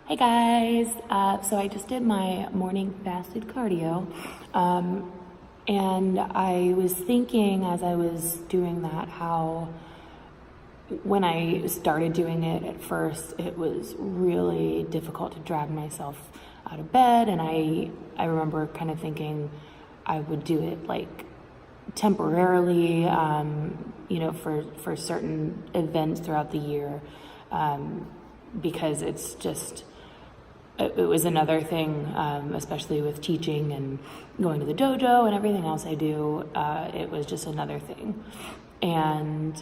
Hi guys, so I just did my morning fasted cardio, and I was thinking as I was doing that how when I started doing it at first it was really difficult to drag myself out of bed, and I remember kind of thinking I would do it like temporarily, for certain events throughout the year, because it was another thing, especially with teaching and going to the dojo and everything else I do. It was just another thing. And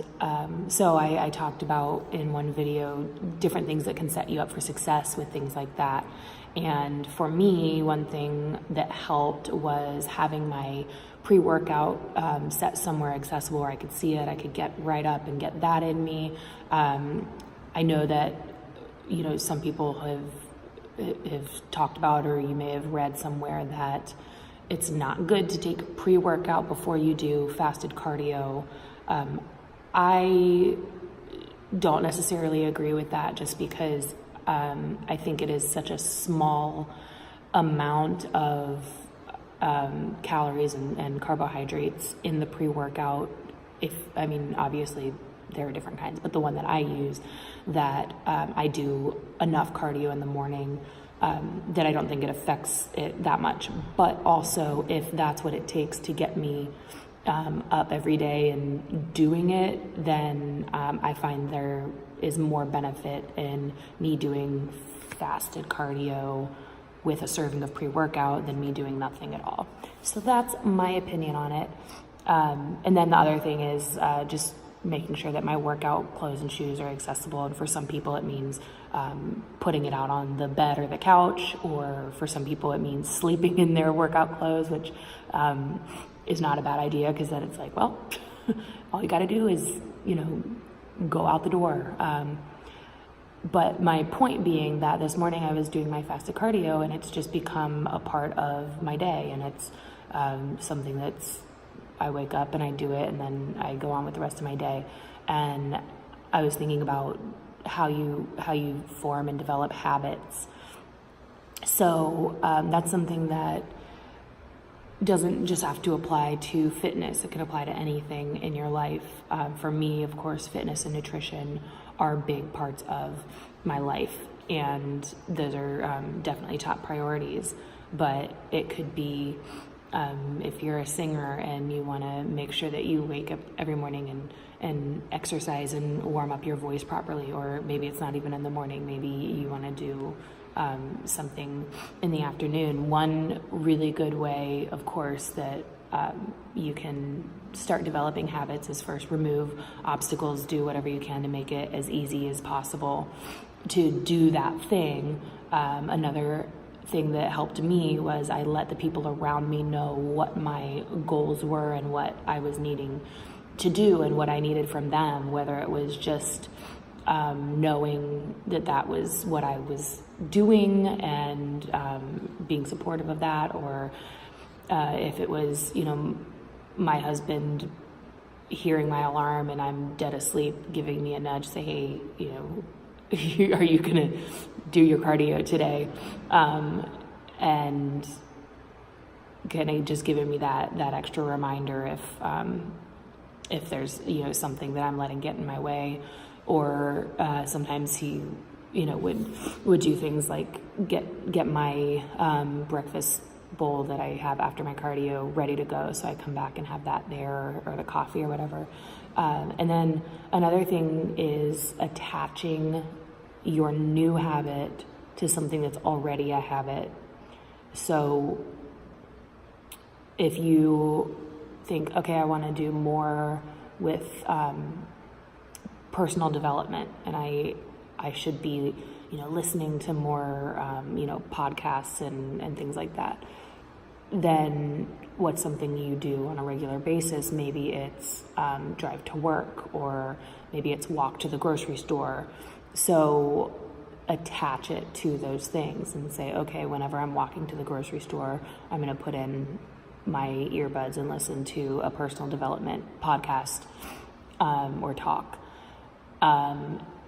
so I talked about in one video different things that can set you up for success with things like that. And for me, one thing that helped was having my pre-workout set somewhere accessible where I could see it. I could get right up and get that in me. I know that, some people have talked about, or you may have read somewhere, that it's not good to take pre-workout before you do fasted cardio. I don't necessarily agree with that, just because I think it is such a small amount of calories and carbohydrates in the pre-workout. Obviously there are different kinds, but the one that I use, that I do enough cardio in the morning that I don't think it affects it that much. But also, if that's what it takes to get me up every day and doing it, then I find there is more benefit in me doing fasted cardio with a serving of pre-workout than me doing nothing at all. So that's my opinion on it. And then the other thing is just making sure that my workout clothes and shoes are accessible. And for some people it means putting it out on the bed or the couch, or for some people it means sleeping in their workout clothes, which is not a bad idea, because then it's like, well, all you got to do is, go out the door. But my point being that this morning I was doing my fasted cardio, and it's just become a part of my day, and it's something that's, I wake up and I do it, and then I go on with the rest of my day. And I was thinking about how you form and develop habits. So that's something that doesn't just have to apply to fitness. It can apply to anything in your life. For me, of course, fitness and nutrition are big parts of my life, and those are definitely top priorities. But it could be, if you're a singer and you want to make sure that you wake up every morning and exercise and warm up your voice properly, or maybe it's not even in the morning, maybe you want to do something in the afternoon. One really good way, of course, that you can start developing habits is first remove obstacles, do whatever you can to make it as easy as possible to do that thing. Another thing that helped me was I let the people around me know what my goals were and what I was needing to do and what I needed from them, whether it was just knowing that was what I was doing and being supportive of that, or if it was, my husband hearing my alarm and I'm dead asleep, giving me a nudge, say, hey, are you gonna do your cardio today? And kind of just giving me that extra reminder if there's something that I'm letting get in my way. Or sometimes he would do things like get my breakfast bowl that I have after my cardio ready to go, so I come back and have that there, or the coffee or whatever. And then another thing is attaching your new habit to something that's already a habit. So if you think, okay, I want to do more with personal development, and I should be listening to more podcasts and things like that, then what's something you do on a regular basis? Maybe it's drive to work, or maybe it's walk to the grocery store. So attach it to those things and say, okay, whenever I'm walking to the grocery store, I'm going to put in my earbuds and listen to a personal development podcast or talk.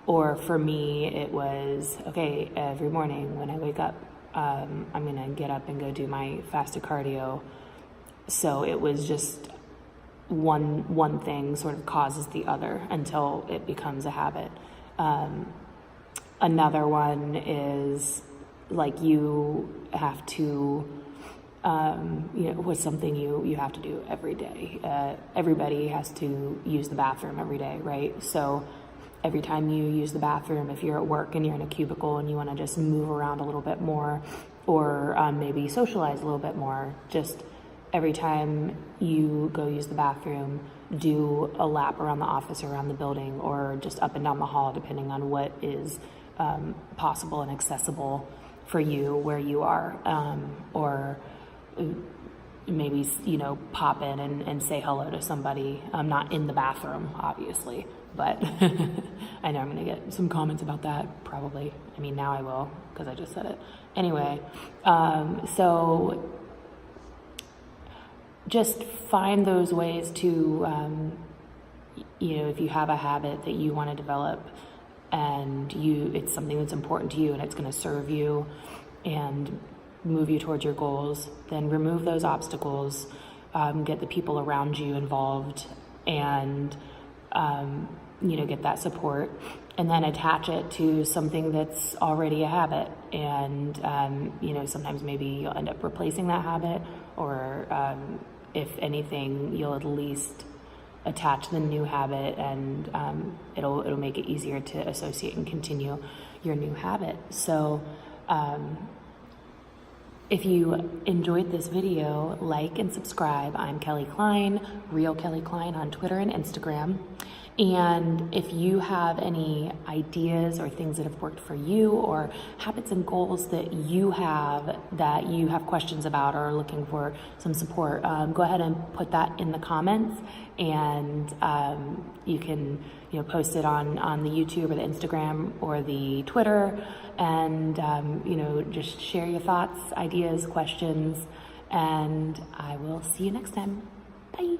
Or for me, it was, okay, every morning when I wake up, I'm gonna get up and go do my fasted cardio. So it was just one thing sort of causes the other until it becomes a habit. Another one is like you have to, was something you have to do every day. Everybody has to use the bathroom every day, right? So every time you use the bathroom, if you're at work and you're in a cubicle and you want to just move around a little bit more, or maybe socialize a little bit more, just every time you go use the bathroom, do a lap around the office or around the building, or just up and down the hall, depending on what is possible and accessible for you where you are, or maybe, pop in and say hello to somebody. I'm not in the bathroom, obviously, but I know I'm going to get some comments about that, probably. I mean, now I will, because I just said it. Anyway, so just find those ways to, if you have a habit that you want to develop and it's something that's important to you and it's going to serve you and move you towards your goals, then remove those obstacles, get the people around you involved, and get that support, and then attach it to something that's already a habit. And sometimes maybe you'll end up replacing that habit, or if anything, you'll at least attach the new habit, and it'll make it easier to associate and continue your new habit. So if you enjoyed this video, like and subscribe. I'm Kelly Klein, Real Kelly Klein on Twitter and Instagram. And if you have any ideas or things that have worked for you, or habits and goals that you have questions about or are looking for some support, go ahead and put that in the comments, and you can post it on the YouTube or the Instagram or the Twitter, and just share your thoughts, ideas, questions, and I will see you next time. Bye.